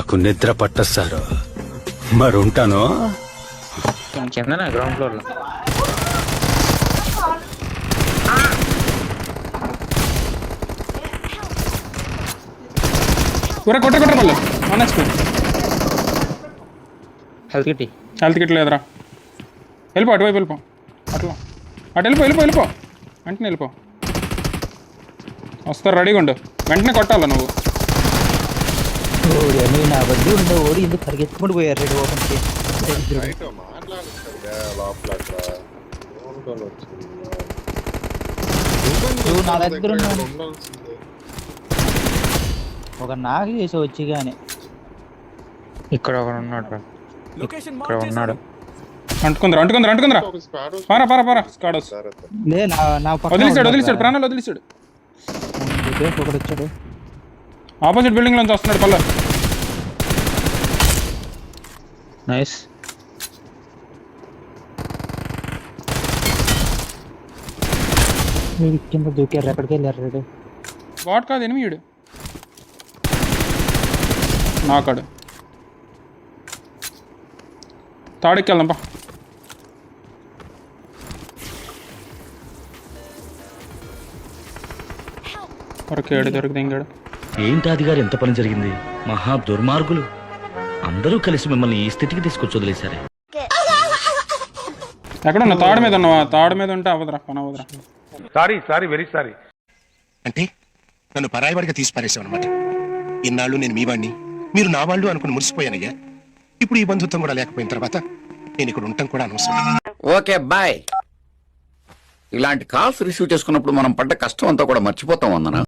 నాకు నిద్ర పట్టదు సారు. మరి ఉంటాను. కిందనా గ్రౌండ్ ఫ్లోర్ లో ఊరే కొట్ట పళ్ళు అనొచ్చు. హెల్త్ కిట్ లేదురా. వెళ్ళిపో అటువైపు వెళ్ళిపో. అట్లా అటు వెళ్ళిపో వెంటనే వెళ్ళిపో. వస్తారు రెడీగా ఉండు. వెంటనే కొట్టాలి నువ్వు. నా వడ్డీ ఉండే ఓడి ఎందుకు పరిగెత్తుకుంటూ పోయారు రెడీ ఓపెన్కి. నువ్వు నా దగ్గర ఒక నాకు చేసి వచ్చి కానీ ఇక్కడ ఒకడు ఉన్నాడు. ఇక్కడ ఉన్నాడు. అంటుకుందరా పారా స్కాడోస్. లే నా వదిలేసాడు ప్రాణాలు వదిలేసాడు. ఒకడు వచ్చాడు ఆపోజిట్ బిల్డింగ్ నుంచి వస్తున్నాడు పల్ల. నైస్. కింద దూకారు. ఎక్కడికి వెళ్ళారు రెడీ. బాట్ కాదు ఎనిమిది నాకాడు. తాడికి వెళ్దాంపా. వరకేడు దొరికితే ఇంకాడు. ఏంటి అధిగారు ఎంత పని జరిగింది? మహా దుర్మార్గులు అందరూ కలిసి మిమ్మల్ని ఈ స్థితికి తీసుకొచ్చి వదిలేశారే. ఎక్కడున్నా? తాడు మీద ఉన్నావా? తాడు మీద ఉంటే అవ్వదురా, పని అవ్వదురా. Sorry very sorry. అంటే నన్ను పరాయివాడిగా తీసి పారేసావు అనమాట. ఇన్నాళ్ళు నేను మీ వాడిని, మీరు నా వాళ్ళు అనుకుని మురిసిపోయానయ్యా. ఇప్పుడు ఈ బంధుత్వం కూడా లేకపోయిన తర్వాత నేను ఇక్కడ ఉండటం కూడా అనవసరం. Okay bye. ఇలాంటి కాల్స్ రిసీవ్ చేసుకున్నప్పుడు మనం పడ్డ కష్టం అంతా కూడా మర్చిపోతాం అందనా.